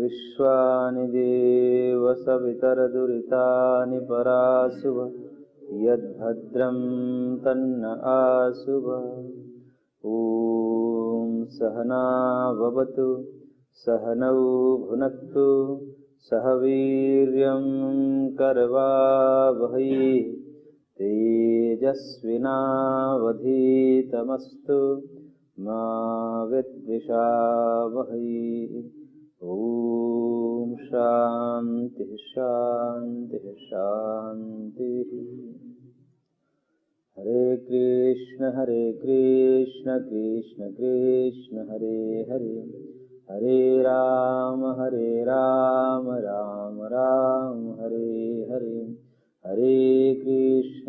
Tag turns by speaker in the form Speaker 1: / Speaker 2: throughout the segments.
Speaker 1: विश्वानि देव सवितरदुरितानि पराशुभ यद्भद्रं तन्न आशुभ। ॐ सहना भवतु सहनौ भुनक्तु सह वीर्यं करवावहै तेजस्विनावधीतमस्तु मा विद्विषावहै। ॐ शान्ति शान्ति शान्ति। हरे कृष्ण कृष्ण कृष्ण हरे हरे, हरे राम राम राम हरे हरे। हरे कृष्ण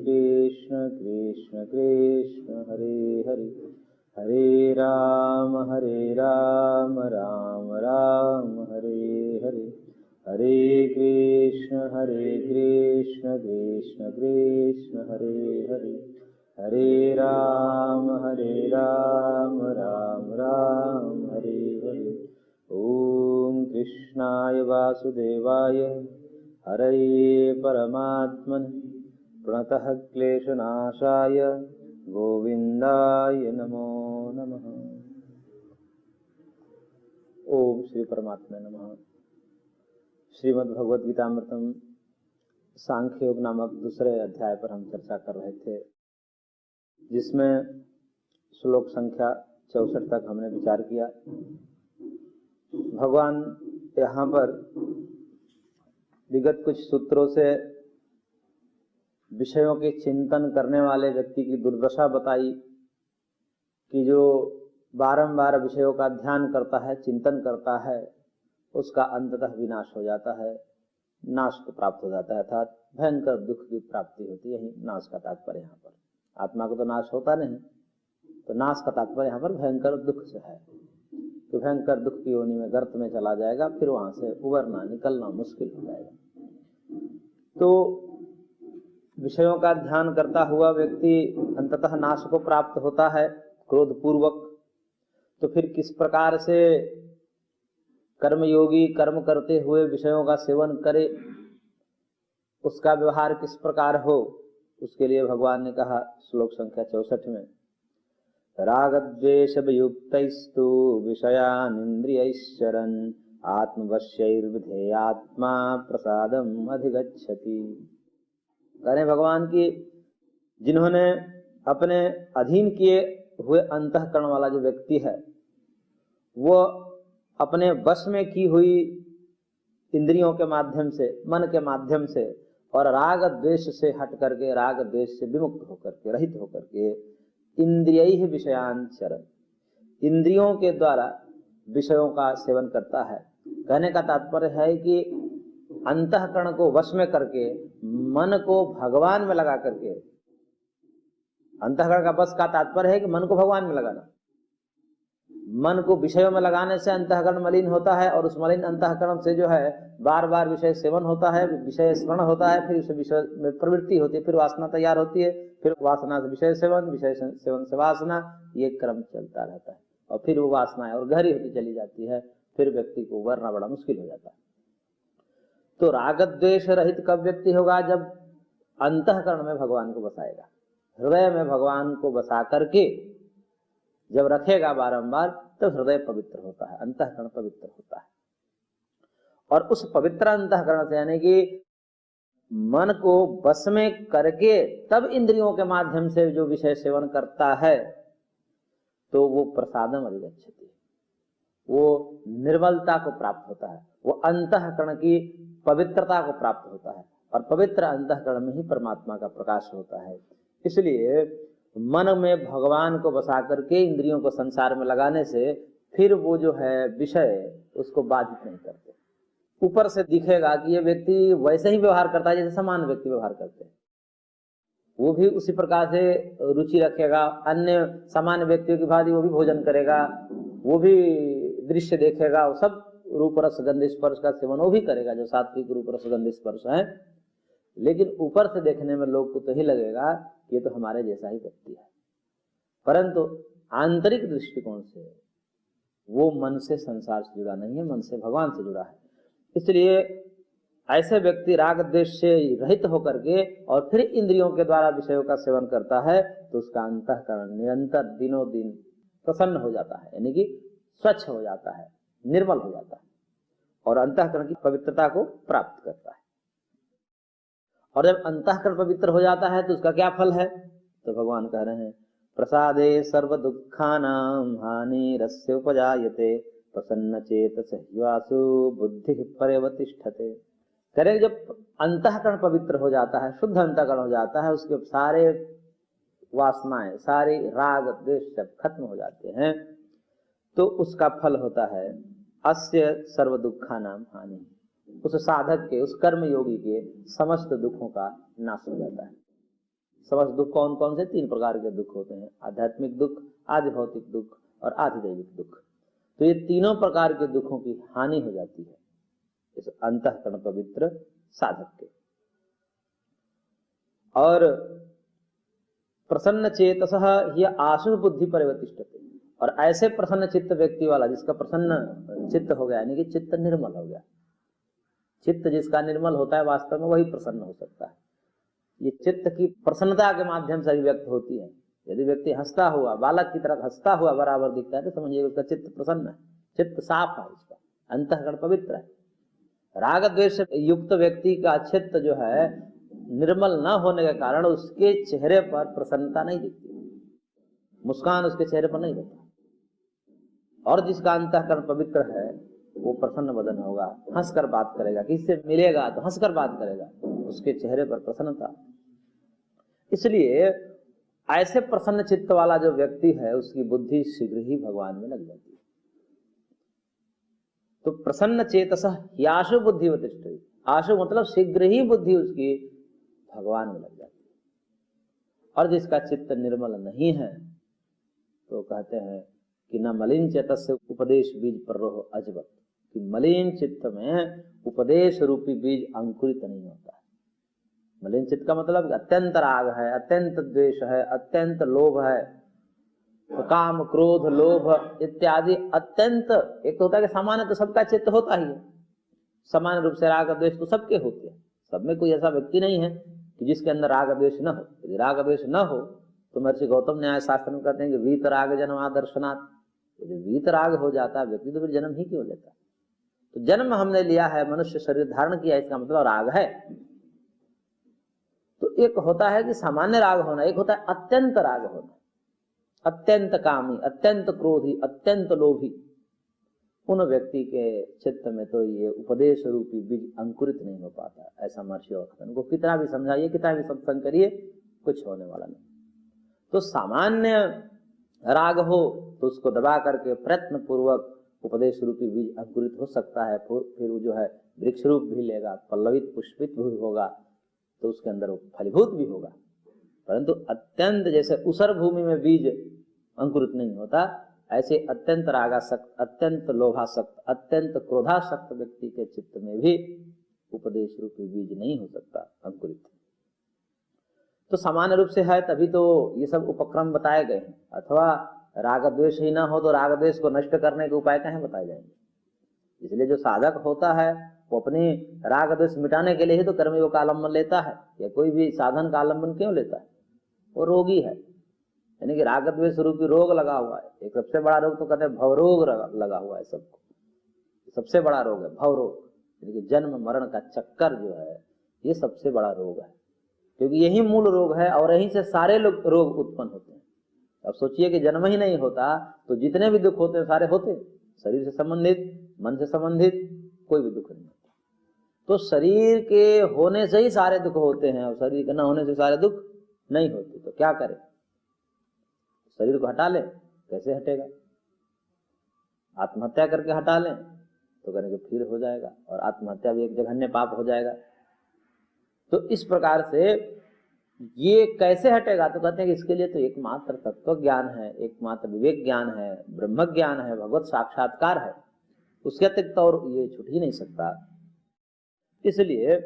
Speaker 1: कृष्ण कृष्ण हरे हरे, हरे राम राम राम हरे हरे। हरे कृष्ण कृष्ण कृष्ण हरे हरे, हरे राम राम राम हरे हरे। ओम कृष्णाय वासुदेवाय हरये परमात्मने प्रणतः क्लेशनाशाय गोविंदाय नमो नमः। ओम श्री परमात्मा नमः। श्रीमद् भगवद गीतामृतम सांख्य योग नामक दूसरे अध्याय पर हम चर्चा कर रहे थे, जिसमें श्लोक संख्या 64 तक हमने विचार किया। भगवान यहाँ पर विगत कुछ सूत्रों से विषयों के चिंतन करने वाले व्यक्ति की दुर्दशा बताई कि जो बारंबार विषयों का ध्यान करता है, चिंतन करता है, उसका अंततः विनाश हो जाता है, नाश को प्राप्त हो जाता है, अर्थात भयंकर दुख की प्राप्ति होती है। यही नाश का तात्पर्य यहाँ पर। आत्मा को तो नाश होता नहीं, तो नाश का तात्पर्य यहाँ पर भयंकर दुख से है कि भयंकर दुख की योनि में, गर्त में चला जाएगा, फिर वहां से उबरना निकलना मुश्किल हो जाएगा। तो विषयों का ध्यान करता हुआ व्यक्ति अंततः नाश को प्राप्त होता है क्रोध पूर्वक। तो फिर किस प्रकार से कर्मयोगी कर्म करते हुए विषयों का सेवन करे, उसका व्यवहार किस प्रकार हो, उसके लिए भगवान ने कहा श्लोक संख्या 64 में, रागद्वेष वियुक्तैस्तु विषयानिन्द्रियैश्चरन् आत्मवश्यैर्विधेयात्मा प्रसादम् अधिगच्छति। कह रहे भगवान की जिन्होंने अपने अधीन किए हुए अंतःकरण वाला जो व्यक्ति है, वो अपने वश में की हुई इंद्रियों के माध्यम से, मन के माध्यम से और राग द्वेष से हट करके, राग द्वेष से विमुक्त होकर के, रहित होकर के, इंद्रिय विषयानुचरण, इंद्रियों के द्वारा विषयों का सेवन करता है। कहने का तात्पर्य है कि अंतःकरण को वश में करके, मन को भगवान में लगा करके, अंतःकरण का वश का तात्पर्य है कि मन को भगवान में लगाना। मन को विषयों में लगाने से अंतःकरण मलिन होता है, और उस मलिन अंतःकरण से जो है बार बार विषय सेवन होता है, विषय स्मरण होता है, फिर उस विषय में प्रवृत्ति होती है, फिर वासना तैयार होती है, फिर वासना से विषय सेवन, विषय सेवन से वासना, ये क्रम चलता रहता है, और फिर वो वासनाएं और गहरी होती चली जाती है, फिर व्यक्ति को उबरना बड़ा मुश्किल हो जाता है। तो राग द्वेष रहित कब व्यक्ति होगा? जब अंतःकरण में भगवान को बसाएगा, हृदय में भगवान को बसा करके जब रखेगा बारंबार, तो हृदय पवित्र होता है, अंतःकरण पवित्र होता है। और उस पवित्र अंतःकरण से, यानी कि मन को बस में करके तब इंद्रियों के माध्यम से जो विषय सेवन करता है, तो वो प्रसादम अधिगच्छति, वो निर्मलता को प्राप्त होता है, वो अंतःकरण की पवित्रता को प्राप्त होता है, और पवित्र अंतःकरण में ही परमात्मा का प्रकाश होता है। इसलिए मन में भगवान को बसा करके इंद्रियों को संसार में लगाने से फिर वो जो है विषय उसको बाधित नहीं करते। ऊपर से दिखेगा कि ये व्यक्ति वैसे ही व्यवहार करता है जैसे सामान्य व्यक्ति व्यवहार करते हैं, वो भी उसी प्रकार से रुचि रखेगा, अन्य सामान्य व्यक्तियों की भांति वो भी भोजन करेगा, वो भी दृश्य देखेगा, वो सब रूप रस गंध स्पर्श का सेवन वो भी करेगा, जो सात्विक रूप रस गंध स्पर्श है। लेकिन ऊपर से देखने में लोग को तो ही लगेगा कि ये तो हमारे जैसा ही व्यक्ति है, परंतु आंतरिक दृष्टिकोण से वो मन से संसार से जुड़ा नहीं है, मन से भगवान से जुड़ा है। इसलिए ऐसे व्यक्ति राग द्वेष से रहित होकर के और फिर इंद्रियों के द्वारा विषयों का सेवन करता है तो उसका अंतःकरण निरंतर दिनों दिन प्रसन्न हो जाता है, यानी कि स्वच्छ हो जाता है, निर्मल हो जाता है और अंतःकरण की पवित्रता को प्राप्त करता है। और जब अंतःकरण पवित्र हो जाता है तो उसका क्या फल है? तो भगवान कह रहे हैं प्रसादे सर्व दुखानां हानिरस्य उपजायते प्रसन्न चेतस ह्यासु बुद्धि पर्यवतिष्ठते। करें जब अंतःकरण पवित्र हो जाता है, शुद्ध अंतःकरण हो जाता है, उसके सारे वासनाएं, सारे राग द्वेष सब खत्म हो जाते हैं, तो उसका फल होता है अस्य सर्व दुखानां हानि। उस साधक के, उस कर्म योगी के समस्त दुखों का नाश हो जाता है। समस्त दुख कौन कौन से? 3 प्रकार के दुख होते हैं, आध्यात्मिक दुख, आदि भौतिक दुख और आदि दैविक दुख। तो ये तीनों प्रकार के दुखों की हानि हो जाती है इस अंतःकरण पवित्र साधक के। और प्रसन्न चेतसः हि आशु बुद्धि परिवर्तिष्ठते। और ऐसे प्रसन्न चित्त व्यक्ति वाला, जिसका प्रसन्न चित्त हो गया, यानी कि चित्त निर्मल हो गया। चित्त जिसका निर्मल होता है वास्तव में वही प्रसन्न हो सकता है। ये चित्त की प्रसन्नता के माध्यम से व्यक्त होती है। यदि व्यक्ति हंसता हुआ, बालक की तरह हंसता हुआ बराबर दिखता है तो समझिए उसका चित्त प्रसन्न है, चित्त साफ है, उसका अंतःकरण पवित्र है। राग द्वेष युक्त व्यक्ति का चित्त जो है निर्मल न होने के कारण उसके चेहरे पर प्रसन्नता नहीं दिखती, मुस्कान उसके चेहरे पर नहीं रहता। और जिसका अंतःकरण पवित्र है वो प्रसन्न वदन होगा, हंसकर बात करेगा, किससे मिलेगा तो हंसकर बात करेगा, उसके चेहरे पर प्रसन्नता। इसलिए ऐसे प्रसन्न चित्त वाला जो व्यक्ति है उसकी बुद्धि शीघ्र ही भगवान में लग जाती है। तो प्रसन्न चेतसः ह्याशु बुद्धि वतिष्ठति। आशु मतलब शीघ्र ही बुद्धि उसकी भगवान में लग जाती है। और जिसका चित्त निर्मल नहीं है तो कहते हैं कि न मलिन चेतस्य उपदेश बीज प्ररोह अजबत, कि मलिन चित्त में उपदेश रूपी बीज अंकुरित नहीं होता है। मलिन चित्त का मतलब अत्यंत राग है, अत्यंत द्वेष है, अत्यंत लोभ है, तो काम क्रोध लोभ इत्यादि अत्यंत। एक तो होता है कि सामान्य तो सबका चित्त होता ही है, सामान्य रूप से राग द्वेष तो सबके होते हैं, सब में कोई ऐसा व्यक्ति नहीं है कि जिसके अंदर राग द्वेष न हो। यदि राग द्वेष न हो तो महर्षि गौतम न्याय शास्त्र में कहते हैं कि वीत राग जन्म आदर्शनाथ। यदि वीत राग हो जाता है व्यक्ति तो फिर जन्म ही क्यों लेता? तो जन्म हमने लिया है, मनुष्य शरीर धारण किया, इसका मतलब राग है। तो एक होता है कि सामान्य राग होना, एक होता है अत्यंत राग होना, अत्यंत कामी, अत्यंत क्रोधी, अत्यंत लोभी। उन व्यक्ति के चित्त में तो ये उपदेश रूपी बीज अंकुरित नहीं हो पाता। ऐसा महर्षि उनको कितना भी समझाइए, कितना भी सत्संग करिए, कुछ होने वाला नहीं। तो सामान्य राग हो तो उसको दबा करके प्रयत्न पूर्वक उपदेश रूपी बीज अंकुरित हो सकता है। फिर वो जो है वृक्ष रूप भी लेगा, पल्लवित पुष्पित भी होगा, तो उसके अंदर वो फलीभूत भी होगा। परंतु अत्यंत जैसे उसर भूमि में बीज अंकुरित नहीं होता, ऐसे अत्यंत रागासक्त, अत्यंत लोभासक्त, अत्यंत क्रोधासक्त व्यक्ति के चित्त में भी उपदेश रूपी बीज नहीं हो सकता अंकुरित। तो सामान्य रूप से है तभी तो ये सब उपक्रम बताए गए हैं। अथवा राग द्वेष ही ना हो तो राग द्वेष को नष्ट करने के उपाय कहाँ बताए जाएंगे? इसलिए जो साधक होता है वो अपनी राग द्वेष मिटाने के लिए ही तो कर्मयोग का आलम्बन लेता है, या कोई भी साधन का आलम्बन क्यों लेता है? वो रोगी है, यानी कि राग द्वेष रूपी रोग लगा हुआ है। एक सबसे बड़ा रोग तो कहते हैं भवरोग लगा हुआ है सबको, सबसे बड़ा रोग है भवरोग, यानी कि जन्म मरण का चक्कर जो है ये सबसे बड़ा रोग है, क्योंकि यही मूल रोग है और यहीं से सारे रोग उत्पन्न होते हैं। अब सोचिए कि जन्म ही नहीं होता तो जितने भी दुख होते हैं सारे होते, शरीर से संबंधित, मन से संबंधित कोई भी दुख नहीं होता। तो शरीर के होने से ही सारे दुख होते हैं और शरीर के न होने से सारे दुख नहीं होते। तो क्या करें? शरीर को हटा लें? कैसे हटेगा? आत्महत्या करके हटा लें तो करेंगे फिर हो जाएगा, और आत्महत्या भी एक जघन्य पाप हो जाएगा। तो इस प्रकार से ये कैसे हटेगा? तो कहते हैं कि इसके लिए तो एकमात्र तत्व ज्ञान है, एकमात्र विवेक ज्ञान है, ब्रह्म ज्ञान है, भगवत साक्षात्कार है, उसके अतिरिक्त और ये छूट ही नहीं सकता। इसलिए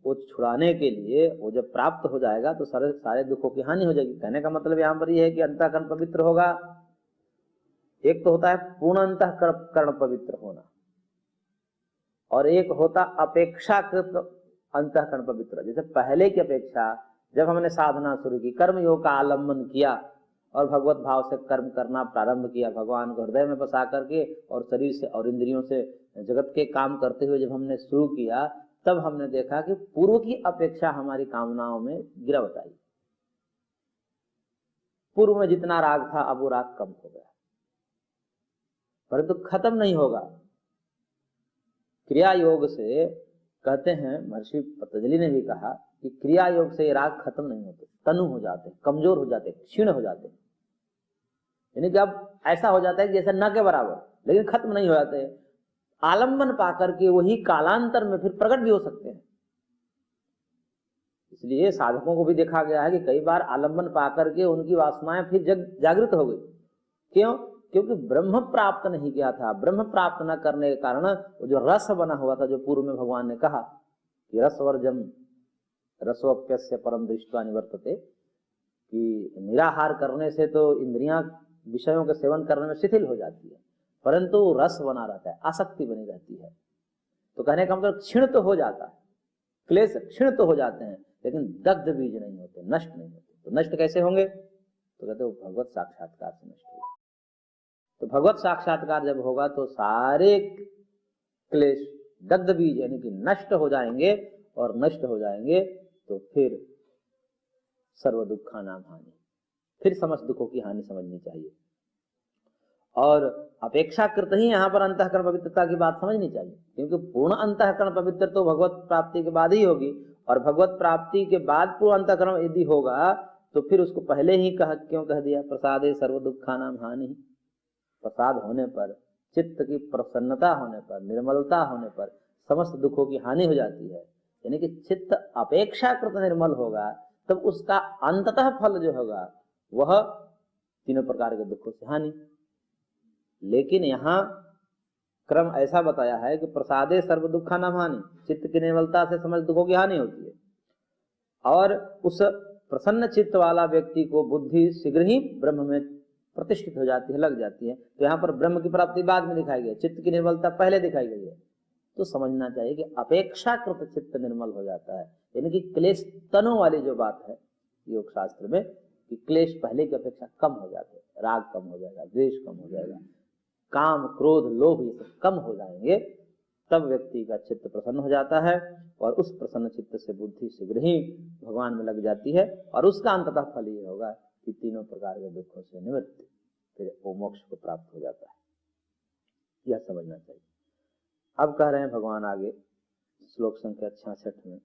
Speaker 1: वो छुड़ाने के लिए वो जब प्राप्त हो जाएगा तो सारे दुखों की हानि हो जाएगी। कहने का मतलब यहाँ पर ये है कि अंतःकरण पवित्र होगा, एक तो होता है पूर्ण अंतःकरण पवित्र होना, और एक होता अपेक्षाकृत अंतःकरण पवित्र। जैसे पहले की अपेक्षा जब हमने साधना शुरू की, कर्म योग का आलम्बन किया और भगवत भाव से कर्म करना प्रारंभ किया, भगवान को हृदय में बसा करके और शरीर से और इंद्रियों से जगत के काम करते हुए जब हमने शुरू किया, तब हमने देखा कि पूर्व की अपेक्षा हमारी कामनाओं में गिरावट आई। पूर्व में जितना राग था अब वो राग कम हो गया, परंतु खत्म नहीं होगा। क्रिया योग से कहते हैं, महर्षि पतंजलि ने भी कहा कि क्रिया योग से ये राग खत्म नहीं होते, तनु हो जाते, कमजोर हो जाते, क्षीण हो जाते, यानी कि अब ऐसा हो जाता है कि जैसे न के बराबर, लेकिन खत्म नहीं हो जाते। आलंबन पाकर के वही कालांतर में फिर प्रकट भी हो सकते हैं। इसलिए साधकों को भी देखा गया है कि कई बार आलंबन पाकर के उनकी वासनाएं फिर जागृत हो गई। क्यों? क्योंकि ब्रह्म प्राप्त नहीं किया था। ब्रह्म प्राप्त न करने के कारण वो जो रस बना हुआ था, जो पूर्व में भगवान ने कहा कि रसवर्जम रसोप्यस्य परम दृष्टवा निवर्तते, कि निराहार करने से तो इंद्रियां विषयों के सेवन करने में शिथिल हो जाती है, परंतु रस बना रहता है, आसक्ति बनी रहती है। तो कहने का मतलब क्षीण तो हो जाता है, क्लेश क्षीण तो हो जाते हैं, लेकिन दग्ध बीज नहीं होते, नष्ट नहीं होते। तो नष्ट कैसे होंगे? तो कहते हो भगवत साक्षात्कार से नष्ट होगा। तो भगवत साक्षात्कार जब होगा तो सारे क्लेश दग्ध बीज यानी कि नष्ट हो जाएंगे, और नष्ट हो जाएंगे तो फिर सर्व दुखा नाम हानि, फिर समस्त दुखों की हानि समझनी चाहिए। और अपेक्षाकृत ही यहाँ पर अंतःकरण पवित्रता की बात समझनी चाहिए, क्योंकि पूर्ण अंतःकरण पवित्र तो भगवत प्राप्ति के बाद ही होगी, और भगवत प्राप्ति के बाद पूर्ण अंतःकरण यदि होगा तो फिर उसको पहले ही क्यों कह दिया? प्रसादे सर्व दुखा नाम हानि। प्रसाद होने पर, चित्त की प्रसन्नता होने पर, निर्मलता होने पर समस्त दुखों की हानि हो जाती है। यानी कि चित्त अपेक्षाकृत निर्मल होगा तब उसका अंततः फल जो होगा वह तीनों प्रकार के दुखों से हानि। लेकिन यहाँ क्रम ऐसा बताया है कि प्रसादे सर्व दुखा नाम हानि, चित्त की निर्मलता से समस्त दुखों की हानि होती है, और उस प्रसन्न चित्त वाला व्यक्ति को बुद्धि शीघ्र ही ब्रह्म में प्रतिष्ठित हो जाती है, लग जाती है। तो यहाँ पर ब्रह्म की प्राप्ति बाद में दिखाई गई, चित्त की निर्मलता पहले दिखाई गई है। तो समझना चाहिए कि अपेक्षाकृत चित्त निर्मल हो जाता है, यानी कि क्लेश तनों वाली जो बात है योग शास्त्र में, कि क्लेश पहले की अपेक्षा कम हो जाते हैं, राग कम हो जाएगा, द्वेष कम हो जाएगा, काम क्रोध लोभ ये सब कम हो जाएंगे, तब व्यक्ति का चित्त प्रसन्न हो जाता है, और उस प्रसन्न चित्त से बुद्धि शीघ्र ही भगवान में लग जाती है, और उसका अंततः फल ये होगा कि तीनों प्रकार के दुखों से निवृत्ति, फिर वो मोक्ष को प्राप्त हो जाता है। यह समझना चाहिए। अब कह रहे हैं भगवान आगे श्लोक संख्या 66 में,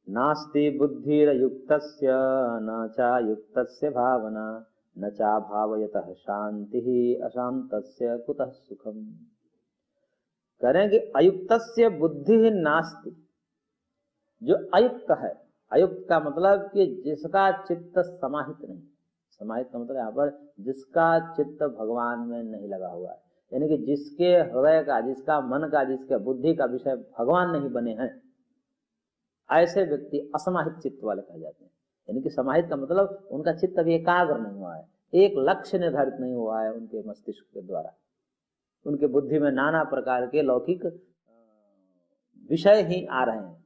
Speaker 1: नास्ति बुद्धिरयुक्तस्य न चायुक्तस्य भावना न चाभावयतः शांति अशांतस्य कुतः सुखम। कह रहे हैं कि अयुक्तस्य बुद्धि नास्ति, जो अयुक्त है, अयुक्त का मतलब कि जिसका चित्त समाहित नहीं, समाहित का मतलब यहाँ पर जिसका चित्त भगवान में नहीं लगा हुआ है, यानी कि जिसके हृदय का, जिसका मन का, जिसके बुद्धि का विषय भगवान नहीं बने हैं, ऐसे व्यक्ति असमाहित चित्त वाले कहे जाते हैं। यानी कि समाहित का मतलब उनका चित्त अभी एकाग्र नहीं हुआ है, एक लक्ष्य निर्धारित नहीं हुआ है उनके मस्तिष्क के द्वारा, उनके बुद्धि में नाना प्रकार के लौकिक विषय ही आ रहे हैं,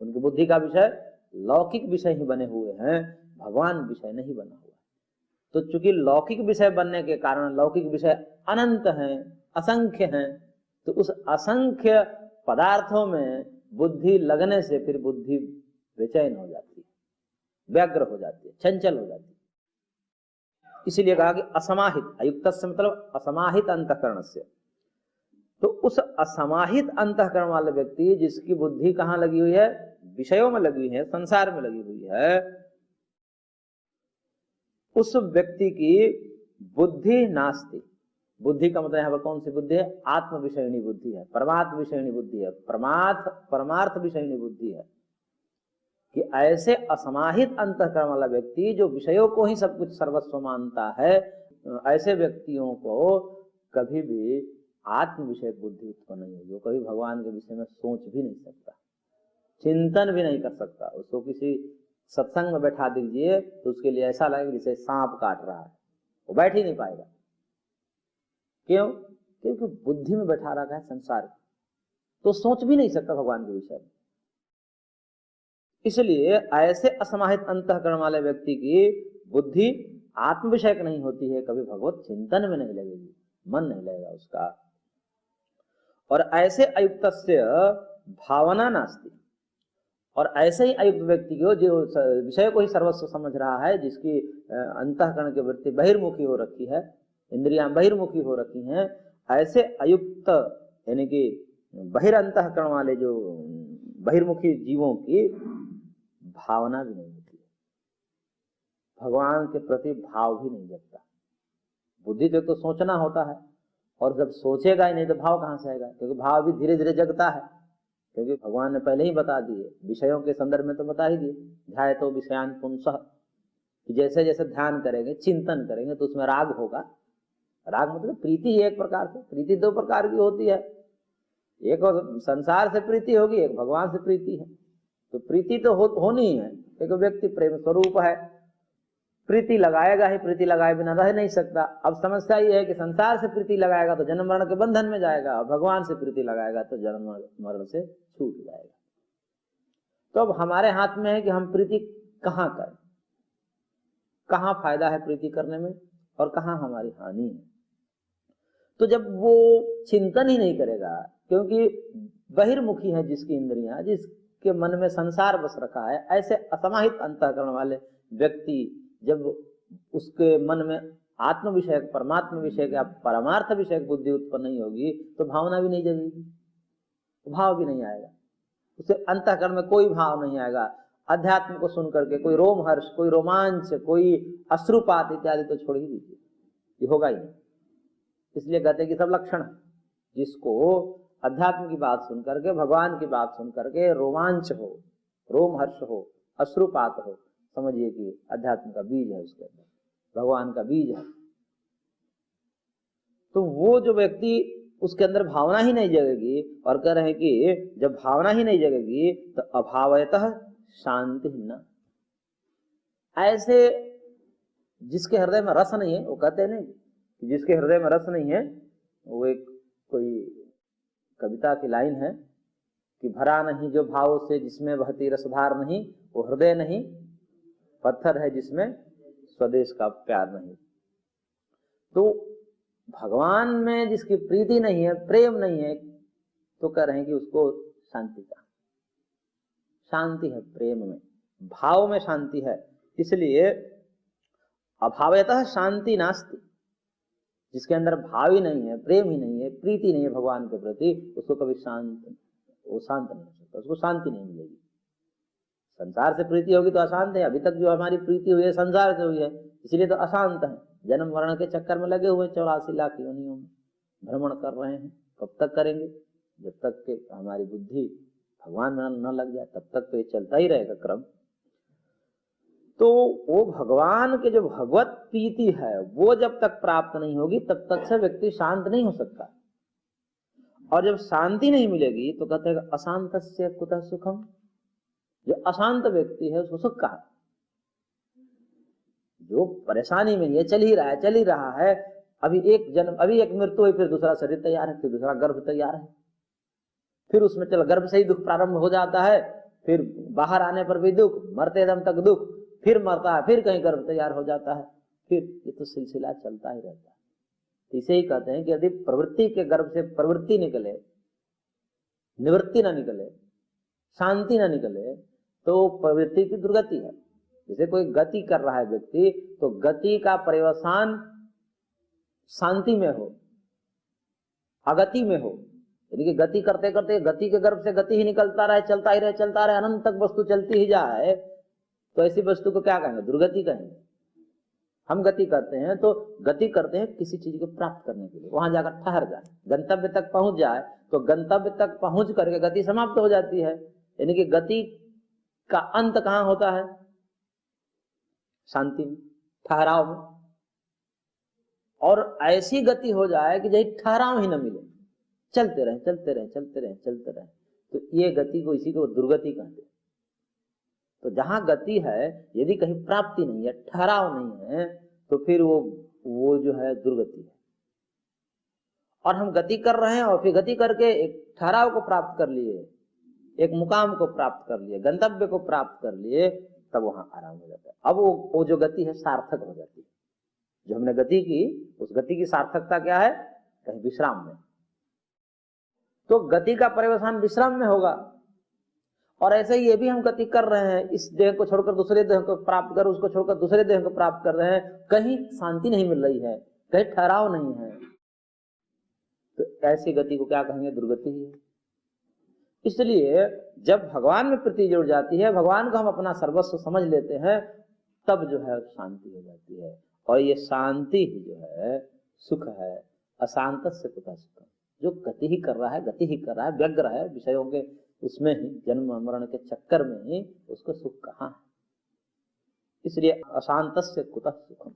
Speaker 1: उनकी बुद्धि का विषय लौकिक विषय ही बने हुए हैं, भगवान विषय नहीं बना हुआ। तो चूंकि लौकिक विषय बनने के कारण लौकिक विषय अनंत हैं, असंख्य हैं, तो उस असंख्य पदार्थों में बुद्धि लगने से फिर बुद्धि बेचैन हो जाती है, व्यग्र हो जाती है, चंचल हो जाती है। इसीलिए कहा कि असमाहित, अयुक्त से मतलब असमाहित अंतःकरण से। तो उस असमाहित अंतःकरण वाले व्यक्ति जिसकी बुद्धि कहाँ लगी हुई है? विषयों में लगी हुई है, संसार में लगी हुई है, उस व्यक्ति की बुद्धि नास्ति। बुद्धि का मतलब यहाँ पर कौन सी बुद्धि है? आत्म विषयिणी बुद्धि है, परमात्म विषयिणी बुद्धि है, परमार्थ विषयिणी बुद्धि है। कि ऐसे असमाहित अंतःकरण वाला व्यक्ति जो विषयों को ही सब कुछ सर्वस्व मानता है, ऐसे व्यक्तियों को कभी भी आत्म विषय बुद्धि उत्पन्न नहीं होगी। वो कभी भगवान के विषय में सोच भी नहीं सकता, चिंतन भी नहीं कर सकता। उसको किसी सत्संग में बैठा दीजिए तो उसके लिए ऐसा लगेगा जैसे सांप काट रहा है, वो बैठ ही नहीं पाएगा। क्यों? क्योंकि बुद्धि में बैठा रखा है संसार, तो सोच भी नहीं सकता भगवान के विषय में। इसलिए ऐसे असमाहित अंतःकरण वाले व्यक्ति की बुद्धि आत्म विषयक नहीं होती है, कभी भगवत चिंतन में नहीं लगेगी, मन नहीं लगेगा उसका। और ऐसे अयुक्तस्य भावना नास्ति, और ऐसे ही अयुक्त व्यक्ति को जो विषय को ही सर्वस्व समझ रहा है, जिसकी अंतःकरण की वृत्ति बहिर्मुखी हो रखी है, इंद्रियां बहिर्मुखी हो रखी हैं, ऐसे अयुक्त यानी कि बहिरंतःकरण वाले जो बहिर्मुखी जीवों की भावना भी नहीं होती है, भगवान के प्रति भाव भी नहीं जगता। बुद्धि तो सोचना होता है, और जब सोचेगा ही नहीं तो भाव कहाँ से आएगा? क्योंकि भाव भी धीरे धीरे जगता है, क्योंकि भगवान ने पहले ही बता दिए, विषयों के संदर्भ में तो बता ही दिए, ध्याय तो विषयान पुंसः, कि जैसे जैसे ध्यान करेंगे, चिंतन करेंगे तो उसमें राग होगा। राग मतलब प्रीति है, एक प्रकार से। प्रीति दो प्रकार की होती है, एक संसार से प्रीति होगी, एक भगवान से प्रीति है। तो प्रीति तो होनी है, एक व्यक्ति प्रेम स्वरूप है, प्रीति लगाएगा ही, प्रीति लगाए बिना रह नहीं सकता। अब समस्या ये है कि संसार से प्रीति लगाएगा तो जन्म मरण के बंधन में जाएगा, और भगवान से प्रीति लगाएगा तो जन्म मरण से छूट जाएगा। तो अब हमारे हाथ में है कि हम प्रीति कहाँ करें, कहाँ फायदा है प्रीति करने में और कहाँ हमारी हानि है। तो जब वो चिंतन ही नहीं करेगा, क्योंकि बहिर्मुखी है जिसकी इंद्रियां, जिसके मन में संसार बस रखा है, ऐसे असमाहित अंतःकरण वाले व्यक्ति जब उसके मन में आत्म विषयक, परमात्मा विषयक या परमार्थ विषयक बुद्धि उत्पन्न नहीं होगी, तो भावना भी नहीं जगेगी, भाव भी नहीं आएगा, उसे अंतःकरण में कोई भाव नहीं आएगा। अध्यात्म को सुन करके कोई रोमहर्ष, कोई रोमांच, कोई अश्रुपात इत्यादि तो छोड़ ही दीजिए, ये होगा ही नहीं। इसलिए कहते कि सब लक्षण, जिसको अध्यात्म की बात सुन करके, भगवान की बात सुन करके रोमांच हो, रोमहर्ष हो, अश्रुपात हो, समझिए कि अध्यात्म का बीज है उसके अंदर, भगवान का बीज है। तो वो जो व्यक्ति, उसके अंदर भावना ही नहीं जगेगी, और कह रहे हैं कि जब भावना ही नहीं जगेगी तो अभावयतः शांति न। ऐसे जिसके हृदय में रस नहीं है, वो कहते नहीं कि जिसके हृदय में रस नहीं है, वो एक कोई कविता की लाइन है कि भरा नहीं जो भाव से जिसमें बहती रसधार नहीं, वो हृदय नहीं, पत्थर है जिसमें स्वदेश का प्यार नहीं। तो भगवान में जिसकी प्रीति नहीं है, प्रेम नहीं है, तो कह रहे हैं कि उसको शांति का, शांति है प्रेम में, भाव में शांति है। इसलिए अभावयतः शांति नास्ति, जिसके अंदर भाव ही नहीं है, प्रेम ही नहीं है, प्रीति नहीं है भगवान के प्रति, उसको कभी वो शांत नहीं हो सकता, उसको शांति नहीं मिलेगी। संसार से प्रीति होगी तो अशांत है। अभी तक जो हमारी प्रीति हुई है संसार से हुई है, इसलिए तो अशांत है। जन्म मरण के चक्कर में लगे हुए 84 लाख योनियों में भ्रमण कर रहे हैं। कब तक करेंगे? जब तक कि हमारी बुद्धि भगवान में न लग जाए, तब तक तो ये चलता ही रहेगा क्रम। तो वो भगवान के जो भगवत प्रीति है, वो जब तक प्राप्त नहीं होगी तब तक से व्यक्ति शांत नहीं हो सकता। और जब शांति नहीं मिलेगी तो कहते हैं अशांतस्य कुतः सुखम, जो अशांत व्यक्ति है उसको सुख कहाँ? जो परेशानी में ये चल ही रहा है, अभी एक जन्म, अभी एक मृत्यु हुई, फिर दूसरा शरीर तैयार है, फिर दूसरा गर्भ तैयार है, फिर उसमें चल गर्भ से ही दुख प्रारंभ हो जाता है, फिर बाहर आने पर भी दुख, मरते दम तक दुख, फिर मरता है, फिर कहीं गर्भ तैयार हो जाता है, फिर ये तो सिलसिला चलता ही रहता है। इसे ही कहते हैं कि यदि प्रवृत्ति के गर्भ से प्रवृत्ति निकले, निवृत्ति ना निकले, शांति ना निकले, तो प्रवृत्ति की दुर्गति है। जैसे कोई गति कर रहा है व्यक्ति, तो गति का पर्यवसान शांति में हो, अगति में हो, यानी कि गति करते करते गति के गर्भ से गति ही निकलता रहे, चलता ही रहे, अनंत तक वस्तु चलती ही जाए, तो ऐसी वस्तु को क्या कहेंगे? दुर्गति कहेंगे। हम गति करते हैं तो गति करते हैं किसी चीज को प्राप्त करने के लिए, वहां जाकर ठहर जाए, गंतव्य तक पहुंच जाए, तो गंतव्य तक पहुंच करके गति समाप्त हो जाती है। यानी कि गति का अंत कहां होता है? शांति में, ठहराव में। और ऐसी गति हो जाए कि जैसे ठहराव ही न मिले, चलते रहे, तो ये गति को, इसी को दुर्गति कहते हैं। तो जहां गति है, यदि कहीं प्राप्ति नहीं है, ठहराव नहीं है, तो फिर वो जो है दुर्गति है। और हम गति कर रहे हैं और फिर गति करके एक ठहराव को प्राप्त कर लिए, एक मुकाम को प्राप्त कर लिए, गंतव्य को प्राप्त कर लिए, तब वहां आराम हो जाता है। अब वो जो गति है सार्थक हो जाती है। जो हमने गति की, उस गति की सार्थकता क्या है? कहीं विश्राम में। तो गति का पर्यवसान विश्राम में होगा। और ऐसे ही ये भी हम गति कर रहे हैं, इस देह को छोड़कर दूसरे देह को प्राप्त कर, उसको छोड़कर दूसरे देह को प्राप्त कर रहे हैं, कहीं शांति नहीं मिल रही है, कहीं ठहराव नहीं है, तो ऐसी गति को क्या कहेंगे? दुर्गति ही है। इसलिए जब भगवान में प्रीति जुड़ जाती है, भगवान को हम अपना सर्वस्व समझ लेते हैं, तब जो है शांति हो जाती है। और ये शांति ही जो है सुख है। अशांत से कुतः सुख। जो गति ही कर रहा है, गति ही कर रहा है, व्यग्र है विषयों के उसमें ही, जन्म मरण के चक्कर में ही, उसको सुख कहाँ है? इसलिए अशांत से कुतः सुखम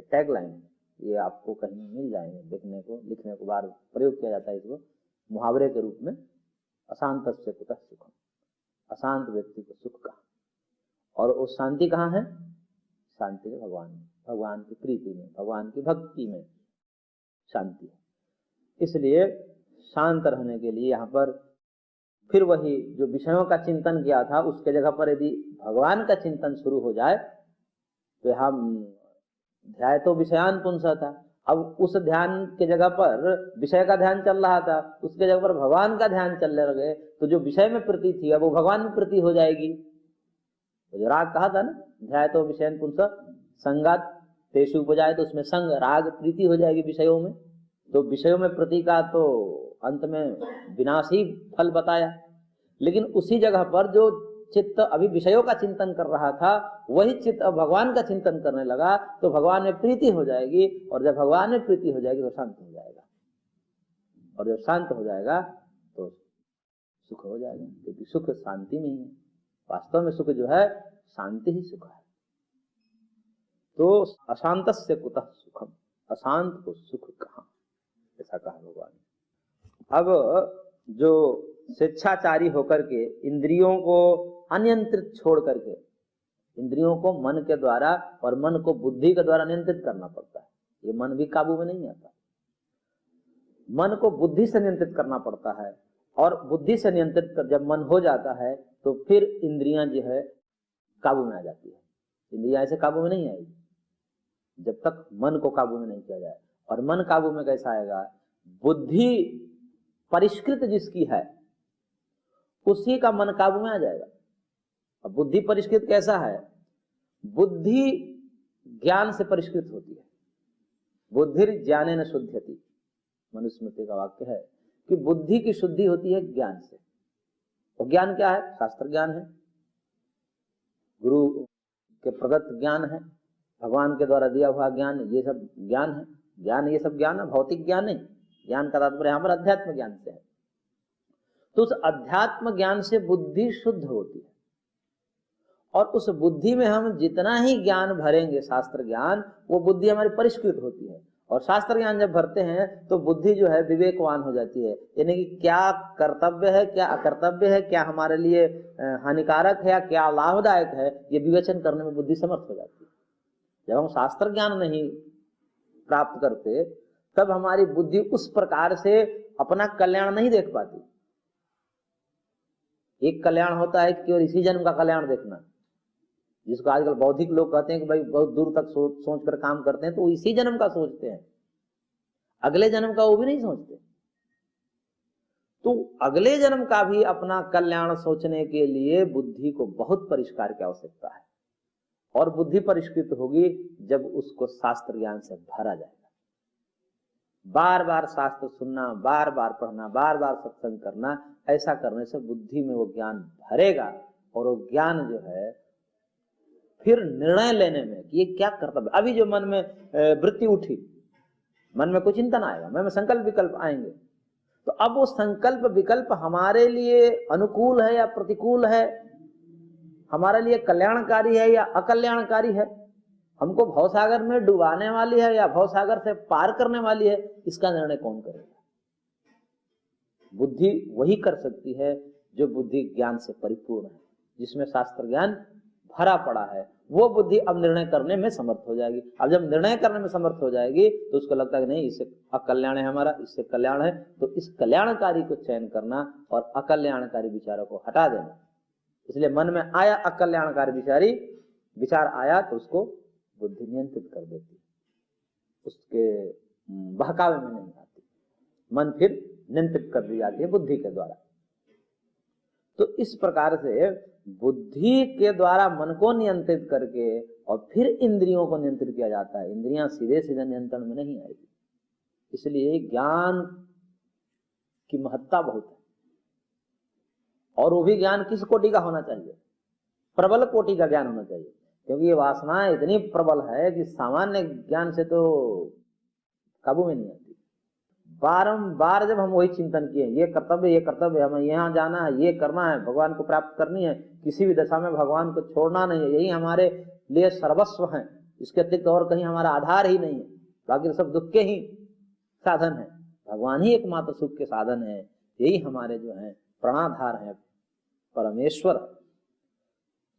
Speaker 1: टैग लाइन है, ये आपको कहीं मिल जाएंगे देखने को, लिखने को बार प्रयोग किया जाता है इसको मुहावरे के रूप में। अशांत से कुतः सुखम, अशांत व्यक्ति को सुख कहाँ? और वो शांति कहाँ है? शांति है भगवान में, भगवान की प्रीति में, भगवान की भक्ति में शांति है। इसलिए शांत रहने के लिए यहाँ पर फिर वही जो विषयों का चिंतन किया था, उसके जगह पर यदि भगवान का चिंतन शुरू हो जाए तो हम ध्याय तो विषयान पुंसा था, अब उस ध्यान के जगह पर विषय का ध्यान चल रहा था, उसके जगह पर भगवान का ध्यान चलने लगे, तो जो विषय में प्रीति थी अब वो भगवान में प्रीति हो जाएगी। तो जो राग कहा था ना, ध्याय तो विषयन पुंसा संगात तेषु उपजाए, तो उसमें संग राग प्रीति हो जाएगी विषयों में। तो विषयों में प्रीति का तो अंत में विनाश ही फल बताया। लेकिन उसी जगह पर जो चित्त अभी विषयों का चिंतन कर रहा था, वही चित्त अब भगवान का चिंतन करने लगा, तो भगवान में प्रीति हो जाएगी। और जब भगवान में प्रीति हो जाएगी तो शांत हो जाएगा, और जब शांत हो जाएगा तो सुख हो जाएगा, क्योंकि सुख शांति में ही है। वास्तव में सुख जो है शांति ही सुख है। तो अशांत से कुतः सुखम, अशांत को सुख कहाँ, ऐसा कहा भगवान। अब जो स्वेच्छाचारी होकर के इंद्रियों को अनियंत्रित छोड़ करके, इंद्रियों को मन के द्वारा और मन को बुद्धि के द्वारा नियंत्रित करना पड़ता है। ये मन भी काबू में नहीं आता, मन को बुद्धि से नियंत्रित करना पड़ता है। और बुद्धि से नियंत्रित कर जब मन हो जाता है तो फिर इंद्रियां जो है काबू में आ जाती है। इंद्रियां ऐसे काबू में नहीं आएगी जब तक मन को काबू में नहीं किया जाए। और मन काबू में कैसा आएगा? बुद्धि परिष्कृत जिसकी है उसी का मन काबू में आ जाएगा। अब बुद्धि परिष्कृत कैसा है? बुद्धि ज्ञान से परिष्कृत होती है। बुद्धिर ज्ञानेन शुद्ध्यति, मनुस्मृति का वाक्य है कि बुद्धि की शुद्धि होती है ज्ञान से। और ज्ञान क्या है? शास्त्र ज्ञान है, गुरु के प्रदत्त ज्ञान है, भगवान के द्वारा दिया हुआ ज्ञान, ये सब ज्ञान है। ज्ञान ये सब ज्ञान है, भौतिक ज्ञान नहीं। ज्ञान का तात्पर्य यहाँ पर अध्यात्म ज्ञान से है। तो उस अध्यात्म ज्ञान से बुद्धि शुद्ध होती है। और उस बुद्धि में हम जितना ही ज्ञान भरेंगे, शास्त्र ज्ञान, वो बुद्धि हमारी परिष्कृत होती है। और शास्त्र ज्ञान जब भरते हैं तो बुद्धि जो है विवेकवान हो जाती है, यानी कि क्या कर्तव्य है, क्या अकर्तव्य है, क्या हमारे लिए हानिकारक है या क्या लाभदायक है, ये विवेचन करने में बुद्धि समर्थ हो जाती है। जब हम शास्त्र ज्ञान नहीं प्राप्त करते तब हमारी बुद्धि उस प्रकार से अपना कल्याण नहीं देख पाती। एक कल्याण होता है कि और इसी जन्म का कल्याण देखना, जिसको आजकल बौद्धिक लोग कहते हैं कि भाई बहुत दूर तक सोच कर काम करते हैं, तो वो इसी जन्म का सोचते हैं, अगले जन्म का वो भी नहीं सोचते। तो अगले जन्म का भी अपना कल्याण सोचने के लिए बुद्धि को बहुत परिष्कार की आवश्यकता है। और बुद्धि परिष्कृत होगी जब उसको शास्त्र ज्ञान से भरा जाएगा। बार बार शास्त्र सुनना, बार बार पढ़ना, बार बार सत्संग करना, ऐसा करने से बुद्धि में वो ज्ञान भरेगा। और वो ज्ञान जो है फिर निर्णय लेने में कि ये क्या कर्तव्य। अभी जो मन में वृत्ति उठी, मन में कुछ चिंतन आएगा, मन में संकल्प विकल्प आएंगे, तो अब वो संकल्प विकल्प हमारे लिए अनुकूल है या प्रतिकूल है, हमारे लिए कल्याणकारी है या अकल्याणकारी है, हमको भवसागर में डुबाने वाली है या भवसागर से पार करने वाली है, इसका निर्णय कौन करेगा? बुद्धि वही कर सकती है जो बुद्धि ज्ञान से परिपूर्ण है, जिसमें शास्त्र ज्ञान भरा पड़ा है। वो बुद्धि अब निर्णय करने में समर्थ हो जाएगी। अब जब निर्णय करने में समर्थ हो जाएगी तो उसको लगता है कि नहीं, इससे अकल्याण है हमारा, इससे कल्याण है, तो इस कल्याणकारी को चयन करना और अकल्याणकारी विचारों को हटा देना। इसलिए मन में आया अकल्याणकारी विचार आया तो उसको बुद्धि नियंत्रित कर देती है, उसके बहकावे में नहीं आती, मन फिर नियंत्रित कर दी जाती है बुद्धि के द्वारा। तो इस प्रकार से बुद्धि के द्वारा मन को नियंत्रित करके और फिर इंद्रियों को नियंत्रित किया जाता है। इंद्रियां सीधे सीधे नियंत्रण में नहीं आएगी। इसलिए ज्ञान की महत्ता बहुत है। और वो भी ज्ञान किस कोटि का होना चाहिए? प्रबल कोटि का ज्ञान होना चाहिए, क्योंकि ये वासना इतनी प्रबल है कि सामान्य ज्ञान से तो काबू में नहीं आती। बारंबार जब हम वही चिंतन किए, ये कर्तव्य, हमें यहाँ जाना है, ये करना है, भगवान को प्राप्त करनी है, किसी भी दशा में भगवान को छोड़ना नहीं है, यही हमारे लिए सर्वस्व है, इसके अतिरिक्त और कहीं हमारा आधार ही नहीं है, बाकी सब दुख के ही साधन है, भगवान ही एकमात्र सुख के साधन है, यही हमारे जो है प्राणाधार है, परमेश्वर।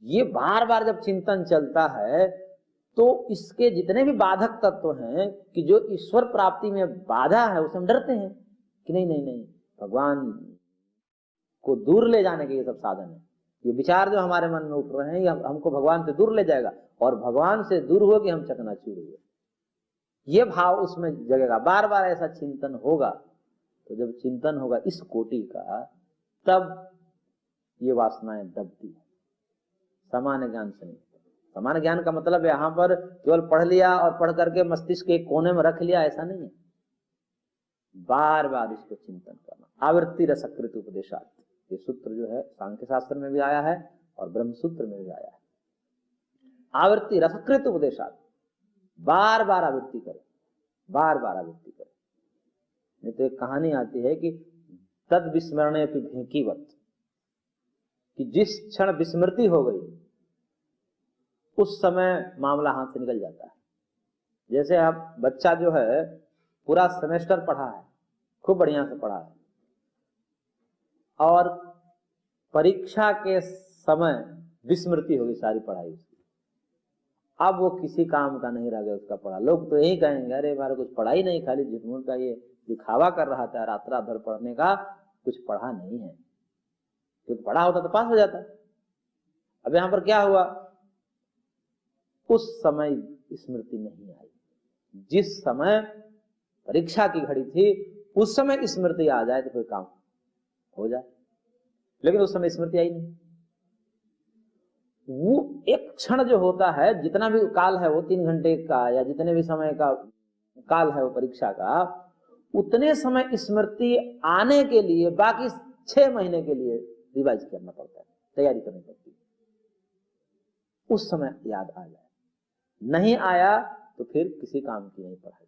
Speaker 1: ये बार बार जब चिंतन चलता है तो इसके जितने भी बाधक तत्व हैं कि जो ईश्वर प्राप्ति में बाधा है, उसे हम डरते हैं कि नहीं, भगवान को दूर ले जाने के ये सब साधन है। ये विचार जो हमारे मन में उठ रहे हैं, ये हमको भगवान से दूर ले जाएगा, और भगवान से दूर हो कि हम चकनाचूर हुए, ये भाव उसमें जगेगा। बार बार ऐसा चिंतन होगा, तो जब चिंतन होगा इस कोटि का, तब ये वासनाएं दबती है, सामान्य ज्ञान से नहीं। सामान्य ज्ञान का मतलब यहाँ पर केवल पढ़ लिया और पढ़ करके मस्तिष्क के कोने में रख लिया, ऐसा नहीं है। बार बार इसको चिंतन करना। आवृत्ति रसकृत उपदेशात्, ये सूत्र जो है सांख्य शास्त्र में भी आया है और ब्रह्म सूत्र में भी आया है। आवृत्ति रसकृत उपदेशात्, बार बार आवृत्ति करें, बार बार आवृत्ति करें। नहीं तो एक कहानी आती है कि तद विस्मरणे अपि भेंकीवत, कि जिस क्षण विस्मृति हो गई उस समय मामला हाथ से निकल जाता है। जैसे आप बच्चा जो है पूरा सेमेस्टर पढ़ा है, खूब बढ़िया से पढ़ा है, और परीक्षा के समय विस्मृति होगी सारी पढ़ाई उसकी, अब वो किसी काम का नहीं रह गया उसका पढ़ा। लोग तो यही कहेंगे, अरे हमारा कुछ पढ़ा ही नहीं, खाली झूठ का ये दिखावा कर रहा था, रात रात भर पढ़ने का, कुछ पढ़ा नहीं है। क्योंकि पढ़ा होता तो पास हो जाता। अब यहाँ पर क्या हुआ, उस समय स्मृति नहीं आई। जिस समय परीक्षा की घड़ी थी उस समय स्मृति आ जाए तो फिर काम हो जाए, लेकिन उस समय स्मृति आई नहीं। वो एक क्षण जो होता है, जितना भी काल है वो 3 घंटे का या जितने भी समय का काल है वो परीक्षा का, उतने समय स्मृति आने के लिए बाकी 6 महीने के लिए रिवाइज करना पड़ता है, तैयारी करनी पड़ती है, उस समय याद आ जाए। नहीं आया तो फिर किसी काम की नहीं पढ़ाई।